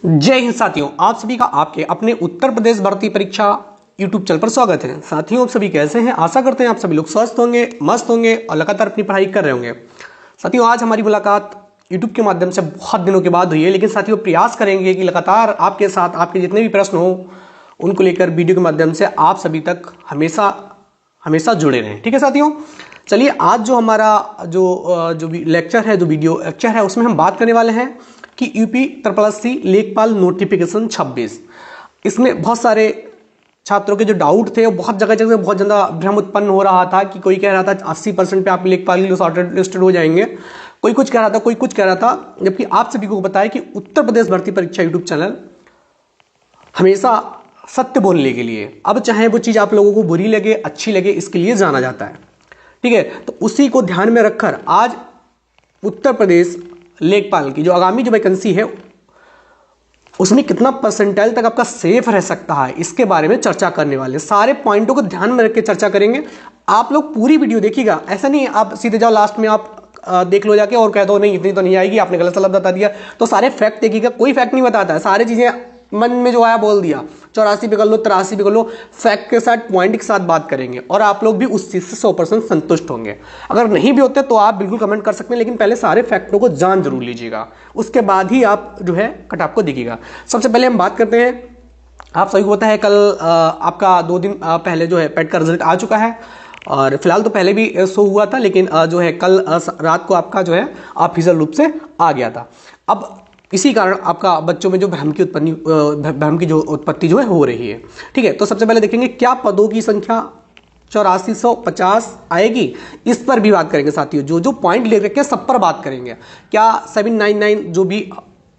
जय हिंद साथियों, आप सभी का आपके अपने उत्तर प्रदेश भर्ती परीक्षा यूट्यूब चैनल पर स्वागत है। साथियों, आप सभी कैसे हैं? आशा करते हैं आप सभी लोग स्वस्थ होंगे, मस्त होंगे और लगातार अपनी पढ़ाई कर रहे होंगे। साथियों, आज हमारी मुलाकात यूट्यूब के माध्यम से बहुत दिनों के बाद हुई है, लेकिन साथियों प्रयास करेंगे कि लगातार आपके साथ आपके जितने भी प्रश्न हो उनको लेकर वीडियो के माध्यम से आप सभी तक हमेशा जुड़े रहें। ठीक है साथियों, चलिए आज जो हमारा जो भी लेक्चर है, जो वीडियो लेक्चर है, उसमें हम बात करने वाले हैं कि यूपी SSC लेखपाल नोटिफिकेशन 26। इसमें बहुत सारे छात्रों के जो डाउट थे, वो बहुत जगह बहुत ज़्यादा भ्रम उत्पन्न हो रहा था कि कोई कह रहा था 80% पे आप लेखपाल के लिए शॉर्टेड लिस्टेड हो जाएंगे, कोई कुछ कह रहा था, कोई कुछ कह रहा था। जबकि आप सभी को बताया कि उत्तर प्रदेश भर्ती परीक्षा यूट्यूब चैनल हमेशा सत्य बोलने के लिए, अब चाहे वो चीज़ आप लोगों को बुरी लगे अच्छी लगे, इसके लिए जाना जाता है। ठीक है, तो उसी को ध्यान में रखकर आज उत्तर प्रदेश लेखपाल की जो आगामी जो वैकेंसी है उसमें कितना परसेंटाइल तक आपका सेफ रह सकता है, इसके बारे में चर्चा करने वाले। सारे पॉइंटों को ध्यान में रख के चर्चा करेंगे। आप लोग पूरी वीडियो देखिएगा, ऐसा नहीं है आप सीधे जाओ लास्ट में आप देख लो जाके और कह दो नहीं इतनी तो नहीं आएगी, आपने गलत सलाह बता दिया। तो सारे फैक्ट देखिएगा, कोई फैक्ट नहीं बताता है, सारी चीजें मन में जो आया बोल दिया। 84 पे कर लो, 83 पे कर लो, फैक्ट के साथ पॉइंट के साथ बात करेंगे और आप लोग भी उस चीज से 100% संतुष्ट होंगे। अगर नहीं भी होते तो आप बिल्कुल कमेंट कर सकते हैं, लेकिन पहले सारे फैक्टों को जान जरूर लीजिएगा, उसके बाद ही आप जो है कट ऑफ को देखिएगा। सबसे पहले हम बात करते हैं, आप सभी को पता है कल आपका 2 दिन पहले जो है पेट का रिजल्ट आ चुका है और फिलहाल तो पहले भी शो हुआ था, लेकिन जो है कल रात को आपका जो है ऑफिशियल रूप से आ गया था। अब इसी कारण आपका बच्चों में जो भ्रम की जो उत्पत्ति जो है हो रही है। ठीक है, तो सबसे पहले देखेंगे क्या पदों की संख्या 8450 आएगी, इस पर भी बात करेंगे साथियों। जो जो पॉइंट ले रखे सब पर बात करेंगे। क्या 799 जो भी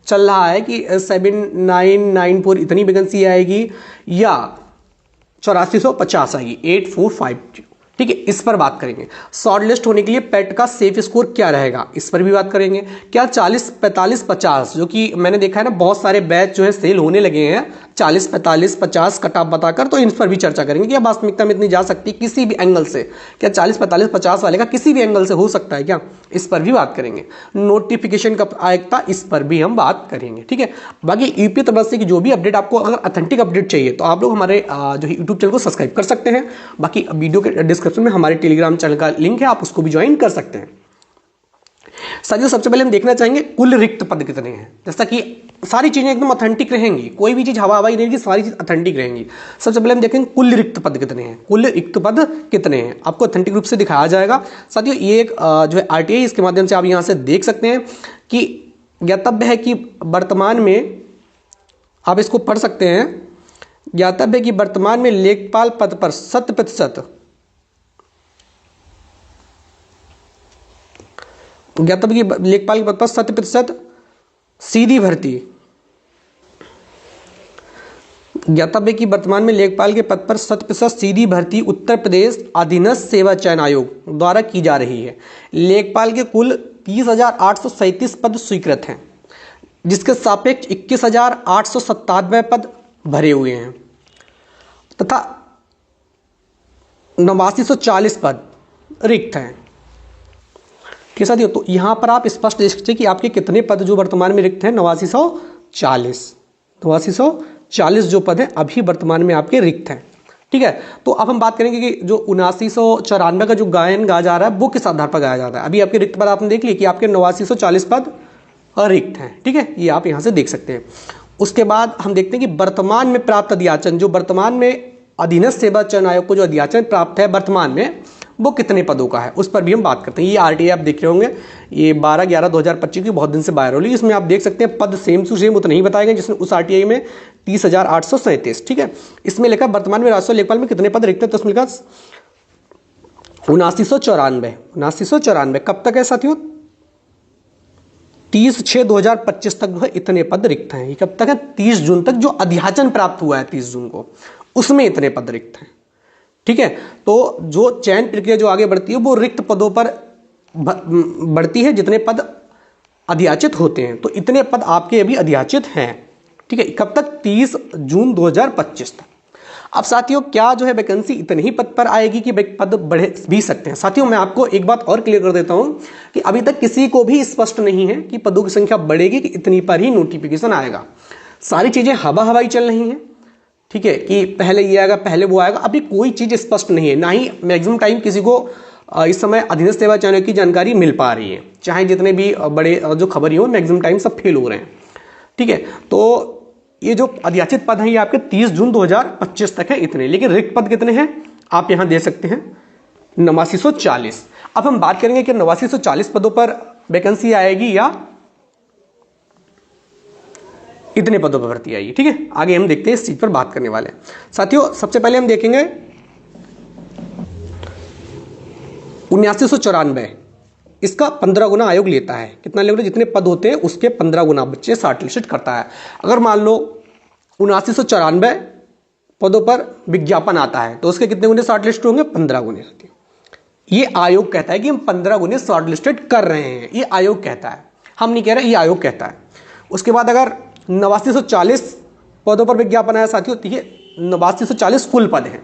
चल रहा है कि 7994 इतनी वैकेंसी आएगी या 8450 आएगी, 8452। ठीक है, इस पर बात करेंगे। शॉर्ट लिस्ट होने के लिए पेट का सेफ स्कोर क्या रहेगा, इस पर भी बात करेंगे। क्या 40 45 50 जो कि मैंने देखा है ना, बहुत सारे बैच जो है सेल होने लगे हैं 40 45 50 कट ऑफ बताकर, तो इन पर भी चर्चा करेंगे कि वास्तविकता में इतनी जा सकती किसी भी एंगल से। क्या 40 45 50 वाले का किसी भी एंगल से हो सकता है क्या, इस पर भी बात करेंगे। नोटिफिकेशन कब आएगा, इस पर भी हम बात करेंगे। ठीक है, बाकी यूपी SSC की जो भी अपडेट, आपको अगर ऑथेंटिक अपडेट चाहिए तो आप लोग हमारे जो यूट्यूब चैनल को सब्सक्राइब कर सकते हैं। बाकी वीडियो के डिस्क्रिप्शन में हमारे टेलीग्राम चैनल का लिंक है, आप उसको भी ज्वाइन कर सकते हैं। साथियों, सबसे पहले हम देखना चाहेंगे कुल रिक्त पद कितने हैं। जैसा कि सारी चीजें एकदम ऑथेंटिक रहेंगी, कोई भी चीज हवाई रहेगी, सारी चीज ऑथेंटिक रहेंगी। सबसे पहले हम देखेंगे कुल रिक्त पद कितने हैं। कुल रिक्त पद कितने हैं आपको ऑथेंटिक रूप से दिखाया जाएगा। साथियों, ये एक जो है RTI, इसके माध्यम से आप यहां से देख सकते हैं कि ज्ञातव्य है कि वर्तमान में, आप इसको पढ़ सकते हैं, ज्ञातव्य है कि वर्तमान में लेखपाल पद पर 100% ज्ञातव्य की लेखपाल के पद पर 100% सीधी भर्ती। ज्ञातव्य की वर्तमान में लेखपाल के पद पर 100% सीधी भर्ती उत्तर प्रदेश अधीनस्थ सेवा चयन आयोग द्वारा की जा रही है। लेखपाल के कुल 30,837 पद स्वीकृत हैं, जिसके सापेक्ष 21,897 पद भरे हुए हैं तथा 8940 पद रिक्त हैं। ठीक है साथियों, तो यहां पर आप स्पष्ट देख सकते हैं कि आपके कितने पद जो वर्तमान में रिक्त हैं, 8940 जो पद हैं अभी वर्तमान में आपके रिक्त हैं। ठीक है, तो अब हम बात करेंगे कि जो 7994 का जो गायन गाया जा रहा है वो किस आधार पर गाया जाता है। अभी आपके रिक्त पद आपने देख लिए कि आपके 8940 पद रिक्त हैं। ठीक है, ये आप यहां से देख सकते हैं। उसके बाद हम देखते हैं कि वर्तमान में प्राप्त अध्याचन, जो वर्तमान में अधीनस्थ सेवा चयन आयोग को जो अध्याचन प्राप्त है वर्तमान में, वो कितने पदों का है, उस पर भी हम बात करते हैं। ये RTI आप देख रहे होंगे, ये 12/11/2025 की बहुत दिन से वायरल हुई। इसमें आप देख सकते हैं पद सेम टू सेम उतने ही बताए गए जिसमें उस RTI में 30,837। ठीक है, इसमें लिखा वर्तमान में राजस्व लेखपाल में कितने पद रिक्त हैं, तो उसमें लिखा 7994 कब तक है साथियों, 30/6/2025 तक जो है इतने पद रिक्त हैं। ये कब तक है, 30 जून तक, जो अध्याचन प्राप्त हुआ है 30 जून को, उसमें इतने पद रिक्त हैं। ठीक है, तो जो चयन प्रक्रिया जो आगे बढ़ती है वो रिक्त पदों पर बढ़ती है, जितने पद अध्याचित होते हैं, तो इतने पद आपके अभी अध्याचित हैं। ठीक है, कब तक, 30 जून 2025 तक। अब साथियों, क्या जो है वैकेंसी इतने ही पद पर आएगी कि पद बढ़े भी सकते हैं। साथियों, मैं आपको एक बात और क्लियर कर देता हूं कि अभी तक किसी को भी स्पष्ट नहीं है कि पदों की संख्या बढ़ेगी कि इतनी पर ही नोटिफिकेशन आएगा। सारी चीज़ें हवा हवाई चल रही हैं, ठीक है, कि पहले ये आएगा पहले वो आएगा, अभी कोई चीज़ स्पष्ट नहीं है, ना ही मैक्सिमम टाइम किसी को इस समय अधीनस्थ सेवा चयन की जानकारी मिल पा रही है। चाहे जितने भी बड़े जो खबरी हो, मैक्सिमम टाइम सब फेल हो रहे हैं, ठीक है। तो ये जो अधियाचित पद हैं ये आपके 30 जून 2025 तक है इतने, लेकिन रिक्त पद कितने हैं आप यहां दे सकते हैं 8940। अब हम बात करेंगे कि 8940 पदों पर वैकेंसी आएगी या इतने पदों पर भर्ती आएगी, ठीक है। आगे हम देखते हैं, इस चीज पर बात करने वाले हैं। साथियों, सबसे पहले हम देखेंगे 7994, इसका 15 गुना आयोग लेता है। कितना लेता है? जितने पद होते हैं उसके 15 गुना बच्चे शॉर्टलिस्टेड करता है। अगर मान लो 7994 पदों पर विज्ञापन आता है तो उसके कितने गुने शॉर्टलिस्ट होंगे? 15 गुने। ये आयोग कहता है कि हम 15 गुने शॉर्टलिस्टेड कर रहे हैं, ये आयोग कहता है, हम नहीं कह रहे, ये आयोग कहता है। उसके बाद अगर 8940 पदों पर विज्ञापन आया साथियों, ठीक है, 8940 कुल पद हैं,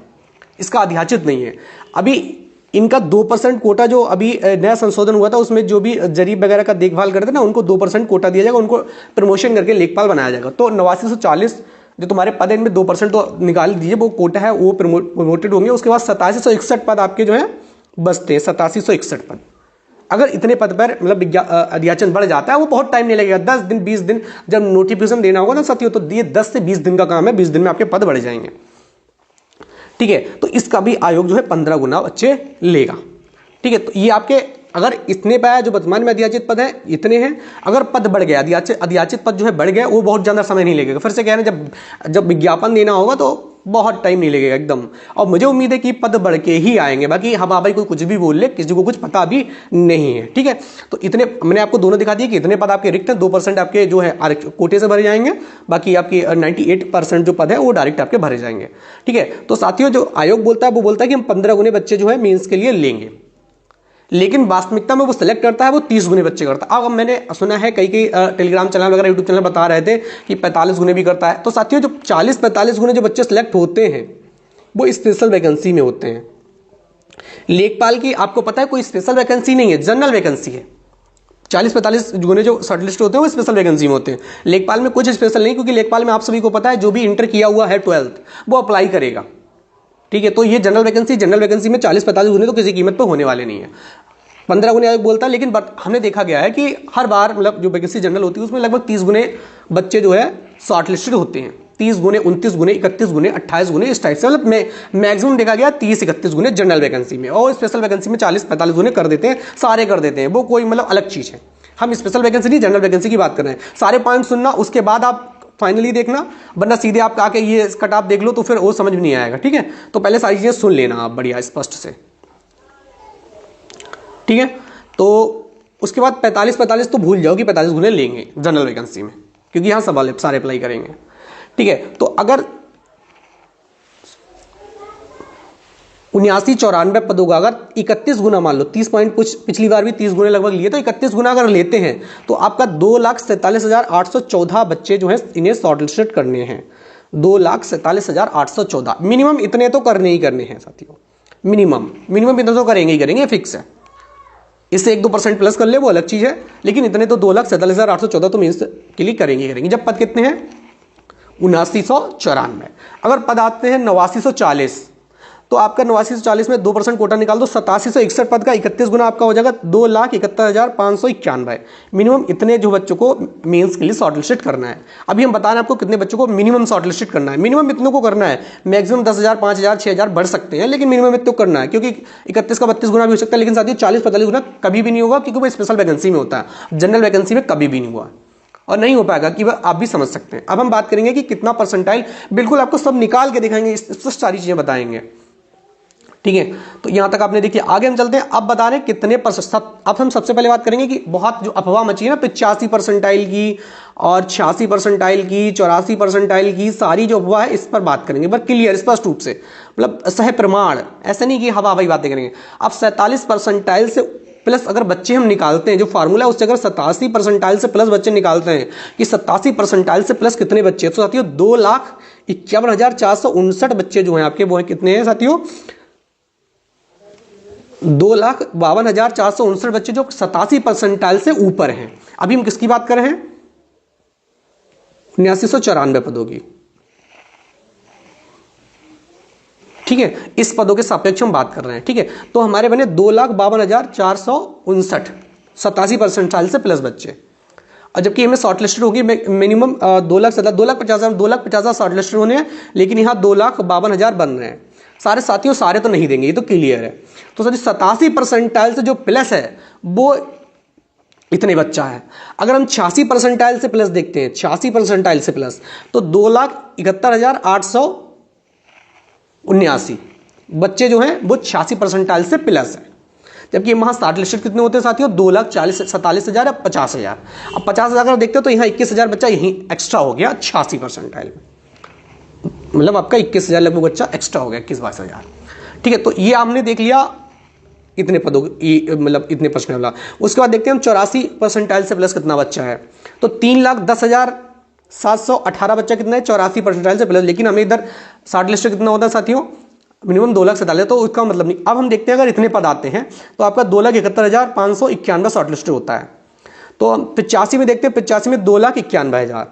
इसका अधियाचित नहीं है। अभी इनका 2% कोटा जो अभी नया संशोधन हुआ था उसमें जो भी जरीब वगैरह का देखभाल करते ना, उनको 2% कोटा दिया जाएगा, उनको प्रमोशन करके लेखपाल बनाया जाएगा। तो 8940 जो तुम्हारे पद है इनमें 2% तो निकाल दीजिए, वो कोटा है, वो प्रमोटेड होंगे। उसके बाद 8761 पद आपके जो है बचते हैं, 8761 पद। अगर इतने पद पर मतलब अधियाचन बढ़ जाता है, वो बहुत टाइम नहीं लगेगा, 10 दिन 20 दिन जब नोटिफिकेशन देना होगा ना साथियों, तो ये 10 से 20 दिन का काम है, 20 दिन में आपके पद बढ़ जाएंगे, ठीक है। तो इसका भी आयोग जो है 15 गुना बच्चे लेगा, ठीक है। तो ये आपके अगर इतने पे जो वर्तमान में अधियाचित पद है इतने हैं, अगर पद बढ़ गया, अधियाचित पद जो है बढ़ गया, वो बहुत ज्यादा समय नहीं लगेगा। फिर से कह रहे हैं जब विज्ञापन देना होगा तो बहुत टाइम नहीं लगेगा एकदम। और मुझे उम्मीद है कि पद बढ़ के ही आएंगे, बाकी हवा भाई कोई कुछ भी बोल ले, किसी को कुछ पता भी नहीं है, ठीक है। तो इतने मैंने आपको दोनों दिखा दिए कि इतने पद आपके रिक्त हैं, 2% आपके जो है कोटे से भरे जाएंगे, बाकी आपकी 98% जो पद है वो डायरेक्ट आपके भरे जाएंगे, ठीक है। तो साथियों, जो आयोग बोलता है वो बोलता है कि हम 15 गुने बच्चे जो है मेंस के लिए लेंगे, लेकिन वास्तविकता में वो सिलेक्ट करता है वो 30 गुने बच्चे करता है। अब मैंने सुना है कई टेलीग्राम चैनल वगैरह यूट्यूब चैनल बता रहे थे कि 45 गुने भी करता है। तो साथियों, जो 40-45 गुने जो बच्चे सिलेक्ट होते हैं वो स्पेशल वैकेंसी में होते हैं। लेखपाल की आपको पता है कोई स्पेशल वैकेंसी नहीं है, जनरल वैकेंसी है। 40-45 गुने जो शॉर्टलिस्ट होते हैं वो स्पेशल वैकेंसी में होते हैं। लेखपाल में कुछ स्पेशल नहीं, क्योंकि लेखपाल में आप सभी को पता है जो भी इंटर किया हुआ है 12th वो अप्लाई करेगा, ठीक है। तो ये जनरल वैकेंसी में 40-45 गुने तो किसी कीमत पर होने वाले नहीं है। 15 गुने आयोग बोलता है, लेकिन हमने देखा गया है कि हर बार मतलब जो वैकेंसी जनरल होती है उसमें लगभग 30 गुने बच्चे जो है शॉर्टलिस्टेड होते हैं। 30 गुने, 29 गुने, 31 गुने, 28 गुने, इस टाइप से मतलब मैक्सिमम देखा गया 30-31 गुने जनरल वैकेंसी में, और स्पेशल वैकेंसी में 40-45 गुने कर देते हैं, सारे कर देते हैं। वो कोई मतलब अलग चीज है, हम स्पेशल वैकेंसी नहीं जनरल वैकेंसी की बात कर रहे हैं। सारे पॉइंट सुनना, उसके बाद आप फाइनली देखना, वरना सीधे आप आके ये कट आप देख लो तो फिर वो समझ में नहीं आएगा, ठीक है। तो पहले सारी चीजें सुन लेना आप बढ़िया स्पष्ट से, ठीक है। तो उसके बाद 45 तो भूल जाओ कि 45 गुने लेंगे जनरल वैकेंसी में, क्योंकि यहां सवाल सारे अप्लाई करेंगे, ठीक है। तो अगर 79-94 पदों का अगर 31 गुना मान लो, 30 पॉइंट कुछ पिछली बार भी 30 गुने लगभग लिए, तो 31 गुना अगर लेते हैं तो आपका 2,47,814 बच्चे जो है इन्हें शॉर्टलिस्टेड करने हैं। 2,47,814 मिनिमम इतने तो करने ही करने हैं साथियों, मिनिमम इतने तो करेंगे ही करेंगे, फिक्स है। इससे 1-2% प्लस कर ले वो अलग चीज है, लेकिन इतने तो 2,47,814 तो मीन्स के लिए करेंगे। जब पद कितने हैं 7994, अगर पद आते हैं 8940, तो आपका 8940 में 2% कोटा निकाल दो, 8761 पद का 31 गुना आपका हो जाएगा 2,71,591। मिनिमम इतने जो बच्चों को मेंस के लिए शॉर्टलिस्टेड करना है। अभी हम बता रहे हैं आपको कितने बच्चों को मिनिमम शॉर्टलिस्टेड करना है, मिनिमम इतनों को करना है। मैक्सिमम 10,000, 5,000, 6,000 बढ़ सकते हैं, लेकिन मिनिमम इतना करना है, क्योंकि 31 का 32 गुना भी हो सकता है, लेकिन साथियों 40-45 गुना कभी भी नहीं होगा, क्योंकि वो स्पेशल वैकेंसी में होता है, जनरल वैकेंसी में कभी भी नहीं हुआ और नहीं हो पाएगा, कि वह आप भी समझ सकते हैं। अब हम बात करेंगे कि कितना परसेंटाइल, बिल्कुल आपको सब निकाल के दिखाएंगे, सारी चीजें बताएंगे, ठीक है। तो यहां तक आपने देखिए, आगे हम चलते हैं। अब बता रहे हैं कितने परसेंट। अब हम सबसे पहले बात करेंगे कि बहुत जो अफवाह मची है ना 85 परसेंटाइल की और 86 परसेंटाइल की, 84 परसेंटाइल की, सारी जो अफवाह है इस पर बात करेंगे, पर क्लियर स्पष्ट रूप से, मतलब सह प्रमाण, ऐसे नहीं कि हवा हवाई बातें करेंगे। अब 47 परसेंटाइल से प्लस अगर बच्चे हम निकालते हैं, जो फार्मूला है उससे अगर 87 परसेंटाइल से प्लस बच्चे निकालते हैं कि 87 परसेंटाइल से प्लस कितने बच्चे, तो साथियों 2,51,459 बच्चे जो हैं आपके, वो हैं कितने हैं साथियों 2,52,459 बच्चे जो 87 परसेंटाइल से ऊपर हैं। अभी हम किसकी बात कर रहे हैं 7994 पदों की। ठीक है, इस पदों के सापेक्ष हम बात कर रहे हैं। ठीक है, तो हमारे बने 2,52,459, 87% से प्लस बच्चे। और जबकि इनमें शॉर्ट लिस्टेड होगी मिनिमम 2,50,000 शॉर्ट लिस्टेड होने हैं, लेकिन यहाँ 2,52,000 बन रहे हैं। सारे साथियों सारे तो नहीं देंगे, ये तो क्लियर है। तो सर 87% से जो प्लस है वो इतने बच्चा है। अगर हम 86% से प्लस देखते हैं, 86% से प्लस, तो 2,71,879 बच्चे जो हैं वो 86% से प्लस है। जबकि वहां शॉर्ट लिस्टेड कितने होते हैं साथियों? 2,47,000 या 50,000। अब 50,000 अगर देखते हो तो यहाँ 21,000 बच्चा यहीं एक्स्ट्रा हो गया 86% में, मतलब आपका 21,000 लगभग बच्चा एक्स्ट्रा हो गया, 21-22,000। ठीक है, तो ये आपने देख लिया इतने पदों मतलब इतने परसेंट वाला। उसके बाद देखते हैं हम 84% से प्लस कितना बच्चा है। तो 3,10,718 बच्चा कितना है 84% से प्लस। लेकिन हमें इधर शॉर्ट लिस्ट कितना होता है साथियों? मिनिमम 2,47,000। तो उसका मतलब नहीं। अब हम देखते हैं अगर इतने पद आते हैं तो आपका 2,71,591 शॉर्ट लिस्ट होता है। तो 85 में देखते हैं, 85 में 2,91,000,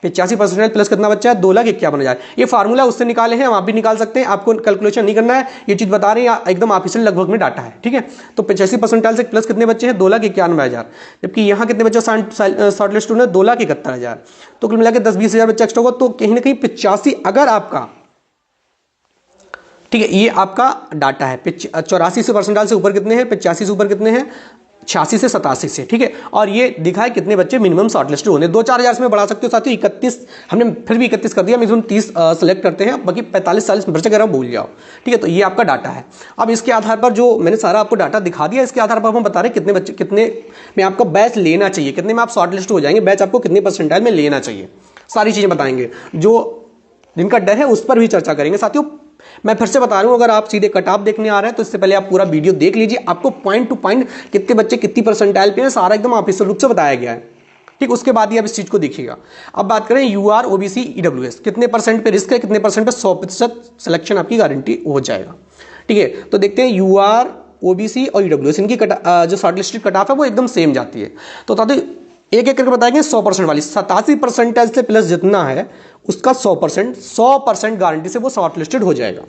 85% प्लस कितना बच्चा है? 2,51,000। ये फार्मूला उससे निकाले हैं, हम आप भी निकाल सकते हैं, आपको कैलकुलेशन नहीं करना है, ये चीज बता रहे हैं एकदम ऑफिशियल लगभग में डाटा है। ठीक है, तो 85% से प्लस कितने बच्चे हैं? 2,91,000। जबकि यहाँ कितने बच्चे शॉर्ट लिस्ट होने? 2,71,000। तो कुल मिला के 10-20,000 बच्चा एक्स्ट्रा होगा। तो कहीं ना कहीं 85 अगर आपका, ठीक है, ये आपका डाटा है। 84 से परसेंटाइल से ऊपर कितने हैं? 85 से ऊपर कितने हैं? 86 से 87 से। ठीक है, और ये दिखा है कितने बच्चे मिनिमम शॉर्टलिस्ट होने। 2-4 में बढ़ा सकते हो साथियों। 31 हमने फिर भी 31 कर दिया, मिनिमम 30 सेलेक्ट करते हैं, बाकी 45-40 बच्चे अगर भूल जाओ। ठीक है, तो ये आपका डाटा है। अब इसके आधार पर जो मैंने सारा आपको डाटा दिखा दिया, इसके आधार पर हम बता रहे हैं कितने बच्चे, कितने में आपका बैच लेना चाहिए, कितने में आप शॉर्टलिस्ट हो जाएंगे, बैच आपको कितने परसेंटाइल में लेना चाहिए, सारी चीजें बताएंगे। जो जिनका डर है उस पर भी चर्चा करेंगे साथियों। मैं फिर से बता रहा हूं, अगर आप सीधे कट ऑफ देखने आ रहे हैं तो इससे पहले आप पूरा वीडियो देख लीजिए। आपको पॉइंट टू पॉइंट कितने बच्चे कितनी परसेंटाइल पे हैं सारा एकदम ऑफिशियल रूप से बताया गया है। ठीक, उसके बाद ही आप इस चीज को देखिएगा। अब बात करें यूआर ओबीसी ईडब्ल्यूएस, कितने परसेंट पे रिस्क है, कितने परसेंट पे 100% सिलेक्शन आपकी गारंटी हो जाएगा। ठीक है, तो देखते हैं यूआर ओबीसी और ईडब्ल्यूएस, इनकी जो शॉर्टलिस्टेड कट ऑफ है वो एकदम सेम जाती है। तो एक एक करके बताएंगे। 100% वाली 87% से प्लस जितना है उसका 100% गारंटी से वो शॉर्टलिस्टेड हो जाएगा।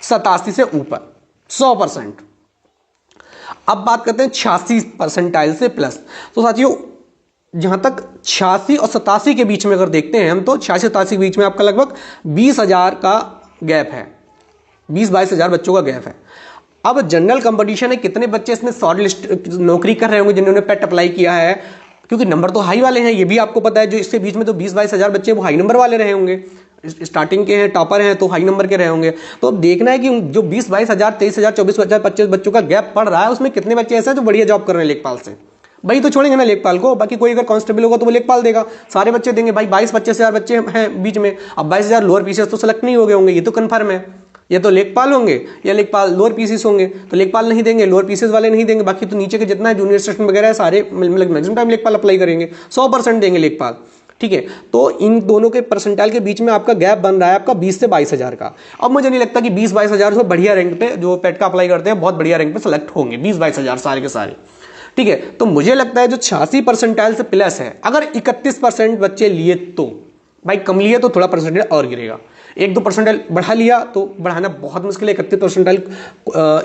87 से ऊपर 100%। अब बात करते हैं 86% से प्लस। तो साथियों जहां तक 86 और 87 के बीच में अगर देखते हैं हम, तो 86-87 के बीच में आपका लगभग 20,000 का गैप है, 20-22,000 बच्चों का गैप है। अब जनरल कंपटीशन है, कितने बच्चे इसमें शॉर्ट लिस्ट नौकरी कर रहे होंगे जिन्होंने पेट अप्लाई किया है, क्योंकि नंबर तो हाई वाले हैं, ये भी आपको पता है। जो इसके बीच में तो 20-22,000 बच्चे वो हाई नंबर वाले रहे होंगे, स्टार्टिंग के हैं, टॉपर हैं, तो हाई नंबर के रहे होंगे। तो अब देखना है कि जो 20-22,000, 23,000, 24,000, 25 बच्चों का गैप पड़ रहा है, उसमें कितने बच्चे ऐसे हैं जो बढ़िया जॉब कर रहे हैं लेखपाल से। भाई तो छोड़ेंगे ना लेखपाल को, बाकी कोई अगर कांस्टेबल होगा तो वो लेखपाल देगा, सारे बच्चे देंगे। भाई 22-25,000 बच्चे हैं बीच में, अब 22,000 लोअर पीसीएस तो सेलेक्ट नहीं हो गए होंगे, ये तो कन्फर्म है। ये तो लेखपाल होंगे या लेखपाल लोअर पीसीएस होंगे, तो लेखपाल नहीं देंगे, लोअर पीसीएस वाले नहीं देंगे, बाकी तो नीचे के जितना है जूनियर सेक्शन वगैरह है सारे मैक्सिमम टाइम लेखपाल अप्लाई करेंगे, 100% देंगे लेखपाल। ठीक है, तो इन दोनों के परसेंटाइल के बीच में आपका गैप बन रहा है आपका 20 से 22,000 का। अब मुझे नहीं लगता कि 20-22,000 से बढ़िया रैंक पे जो पेट का अप्लाई करते हैं बहुत बढ़िया रैंक पे सेलेक्ट होंगे 20-22,000 सारे के सारे। ठीक है, तो मुझे लगता है जो 86% से प्लस है, अगर 31% बच्चे लिए तो भाई, कम लिए तो थोड़ा परसेंटेज और गिरेगा। 1-2 परसेंटाइल बढ़ा लिया तो बढ़ाना बहुत मुश्किल है। 31%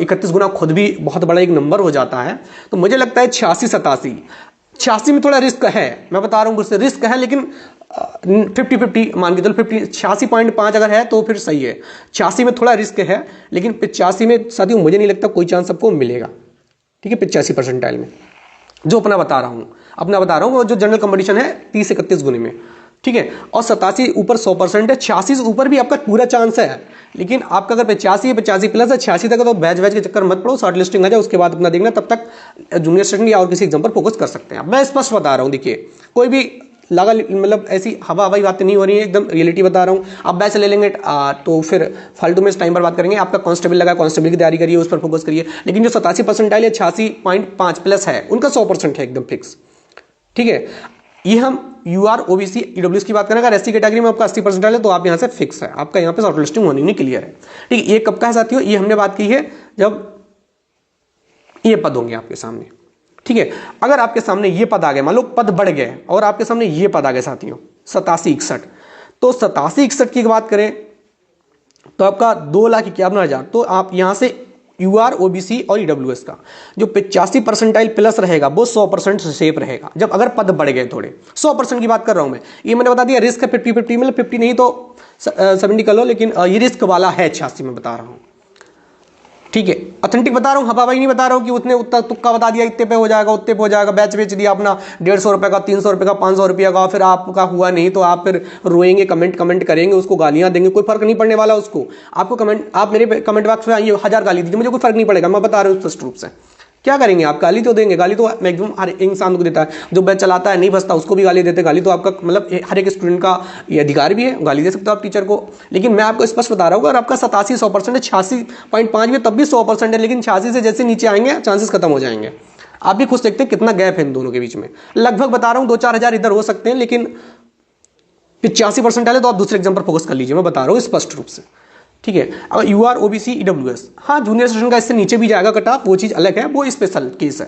31 गुना खुद भी बहुत बड़ा एक नंबर हो जाता है। तो मुझे लगता है 86 में थोड़ा रिस्क है, मैं बता रहा हूँ उससे रिस्क है, लेकिन 50-50 मान के चलो, 86.5 अगर है तो फिर सही है। 86 में थोड़ा रिस्क है, लेकिन 85 में साथियों मुझे नहीं लगता कोई चांस सबको मिलेगा। ठीक है, 85% में जो अपना बता रहा हूँ जो जनरल कंपटीशन है 30-31 गुने में। ठीक है, और 87 ऊपर 100% है, 86 से ऊपर भी आपका पूरा चांस है। लेकिन आपका अगर 85 है, 85 प्लस है, 86 तक, तो बैच के चक्कर मत पड़ो, शॉर्ट लिस्टिंग आ जाए उसके बाद अपना देखना, तब तक जूनियर सेक्शन या और किसी एग्जाम पर फोकस कर सकते हैं। मैं स्पष्ट बता रहा हूँ, देखिए कोई भी लगा मतलब ऐसी हवाई बातें नहीं हो रही है, एकदम रियलिटी बता रहा हूँ। आप बैच ले लेंगे तो फिर फालतू में इस टाइम पर बात करेंगे। आपका कांस्टेबल लगा, कांस्टेबल की तैयारी करिए, उस पर फोकस करिए। लेकिन जो 87% है 86.5 प्लस है उनका 100% है एकदम फिक्स। ठीक है, ये हम यूआर ओबीसी ईडब्ल्यूएस की बात करें। अगर एससी कैटेगरी में आपका 80% है तो आप यहाँ से फिक्स है, आपका यहाँ पे शॉर्ट लिस्टिंग होनी नहीं, क्लियर है। ठीक है, ये कब का है साथियों? ये हमने बात की है जब ये पद होंगे आपके सामने। ठीक है, अगर आपके सामने ये पद आ गए, मान लो पद बढ़ गए और आपके सामने ये पद आ गए साथियों, 8761। तो 8761 की बात करें तो आपका 2,51,000। तो आप यहां से यूआर, ओबीसी और ईडब्ल्यूएस का जो 85% प्लस रहेगा वो 100% सेफ रहेगा, जब अगर पद बढ़ गए थोड़े। 100% की बात कर रहा हूं मैं, ये मैंने बता दिया रिस्क है 50-50, मतलब 50 नहीं तो 70 कर लो, लेकिन ये रिस्क वाला है 86 में बता रहा हूं, ठीक है। ऑथेंटिक बता रहा हूँ, हवा नहीं बता रहा हूँ कि उसने उतना तुक्का बता दिया इतने पे हो जाएगा उतने पे हो जाएगा, बैच बेच दिया अपना 150 रुपए का, 300 रुपए का, 500 रुपये का, फिर आपका हुआ नहीं तो आप फिर रोएंगे, कमेंट करेंगे, उसको गालियां देंगे, कोई फर्क नहीं पड़ने वाला उसको। आपको कमेंट, आप मेरे कमेंट बॉक्स में आइए 1000 गाली दीजिए, मुझे कोई फर्क नहीं पड़ेगा, मैं बता रहा हूँ स्पष्ट रूप से। क्या करेंगे आप? गाली तो देंगे, गाली तो मैक्सिमम हर इंसान को देता है, जो बैच चलाता है नहीं फंसता उसको भी गाली देते। गाली तो आपका मतलब हर एक स्टूडेंट का ये अधिकार भी है, गाली दे सकते हो आप टीचर को। लेकिन मैं आपको स्पष्ट बता रहा हूँ, अगर आपका 87-100% है, 86.5 में तब भी 100% है, लेकिन 86 से जैसे नीचे आएंगे चांसेस खत्म हो जाएंगे। आप भी खुद देखते हैं कितना गैप है इन दोनों के बीच में। लगभग बता रहा हूँ 2-4 हज़ार इधर हो सकते हैं, लेकिन 85% है तो आप दूसरे एग्जाम पर फोकस कर लीजिए, मैं बता रहा हूँ स्पष्ट रूप से, ठीक है। अगर यूआर, ओबीसी, ईडब्ल्यूएस, हाँ जूनियर सेशन का इससे नीचे भी जाएगा कटा, वो चीज़ अलग है, वो स्पेशल केस है,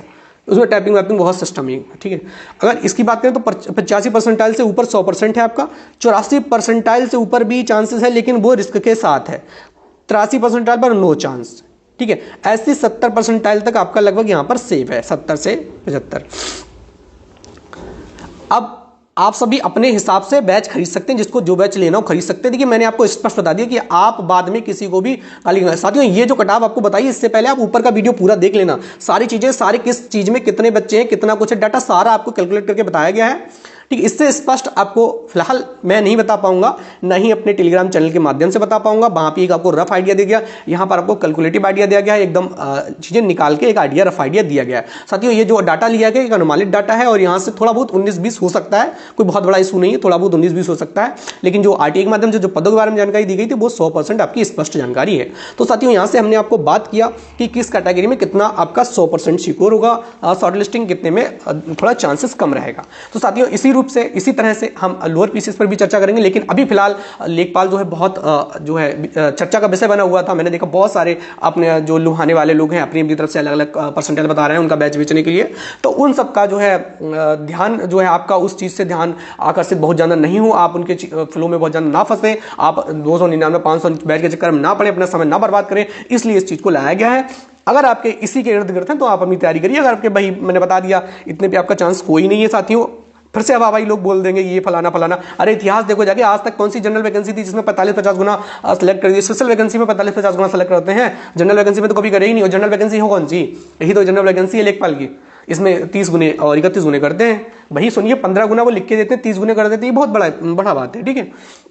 उसमें टाइपिंग वैपिंग बहुत सिस्टम है, ठीक है। अगर इसकी बात करें तो 85% से ऊपर 100% है आपका, 84% से ऊपर भी चांसेस है, लेकिन वो रिस्क के साथ है, 83% पर नो चांस, ठीक है। ऐसे 70% तक आपका लगभग यहाँ पर सेफ है, 70 से 75। अब आप सभी अपने हिसाब से बैच खरीद सकते हैं, जिसको जो बैच लेना हो खरीद सकते हैं। देखिए मैंने आपको स्पष्ट बता दिया कि आप बाद में किसी को भी गाली। साथियों ये जो कटाव आपको बताइए, इससे पहले आप ऊपर का वीडियो पूरा देख लेना, सारी चीजें, सारे किस चीज में कितने बच्चे हैं, कितना कुछ है, डाटा सारा आपको कैलकुलेट करके बताया गया है, ठीक। इससे स्पष्ट आपको फिलहाल मैं नहीं बता पाऊंगा, ना ही अपने टेलीग्राम चैनल के माध्यम से बता पाऊंगा। वहां पे एक आपको रफ आइडिया दिया गया, यहाँ पर आपको कैलकुलेटिव आइडिया दिया गया है, एकदम चीजें निकाल के एक आइडिया, रफ आइडिया दिया गया है। साथियों ये जो डाटा लिया गया एक अनुमानित डाटा है, और यहाँ से थोड़ा बहुत 19-20 हो सकता है, कोई बहुत बड़ा इशू नहीं है, थोड़ा बहुत 19-20 हो सकता है, लेकिन जो आरटीआई के माध्यम से जो पदों के बारे में जानकारी दी गई थी वो 100% आपकी स्पष्ट जानकारी है। तो साथियों यहाँ से हमने आपको बात किया कि किस कैटेगरी में कितना आपका 100% सिक्योर होगा, शॉर्ट लिस्टिंग कितने में थोड़ा चांसेस कम रहेगा। तो साथियों इसी रूप से, इसी तरह से हम लोअर पीसीएस पर भी चर्चा करेंगे, लेकिन अभी फिलहाल लेखपाल जो है बहुत जो है चर्चा का विषय बना हुआ था। मैंने देखा बहुत सारे अपने जो लुभाने वाले लोग हैं अपनी अपनी तरफ से अलग अलग परसेंटेज बता रहे हैं उनका बैच बेचने के लिए, तो उन सब का जो है ध्यान जो है आपका उस चीज से ध्यान आकर्षित बहुत ज्यादा नहीं हो, आप उनके फ्लो में बहुत ज्यादा ना फंसे, आप 299 500 बैच के चक्कर में ना पड़े, अपना समय ना बर्बाद करें, इसलिए इस चीज को लाया गया है। अगर आपके इसी के इर्द गिर्द हैं तो आप अपनी तैयारी करिए। अगर आपके भाई मैंने बता दिया इतने पे आपका चांस कोई नहीं है साथियों, फिर से अब भाई लोग बोल देंगे ये फलाना फलाना। अरे इतिहास देखो जाके, आज तक कौन सी जनरल वैकेंसी थी जिसमें 45-50 गुना सेलेक्ट कर दिए? स्पेशल वैकेंसी में 45-50 गुना सेलेक्ट करते हैं, जनरल वैकेंसी में तो कभी करे ही नहीं। और जनरल वैकेंसी हो कौन सी? यही तो जनरल वैकेंसी है लेखपाल की, इसमें 30 गुने और 31 गुने करते हैं। वही सुनिए 15 गुना वो लिख के देते हैं, 30 गुने कर देते हैं, ये बहुत बड़ा बात है, ठीक है।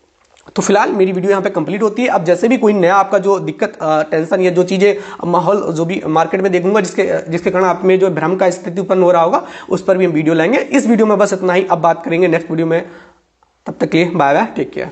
तो फिलहाल मेरी वीडियो यहाँ पे कंप्लीट होती है। अब जैसे भी कोई नया आपका जो दिक्कत, टेंशन या जो चीजें माहौल जो भी मार्केट में देखूंगा जिसके कारण आप में जो भ्रम का स्थिति उत्पन्न हो रहा होगा, उस पर भी हम वीडियो लाएंगे। इस वीडियो में बस इतना ही, अब बात करेंगे नेक्स्ट वीडियो में। तब तक के लिए बाय बाय, टेक केयर।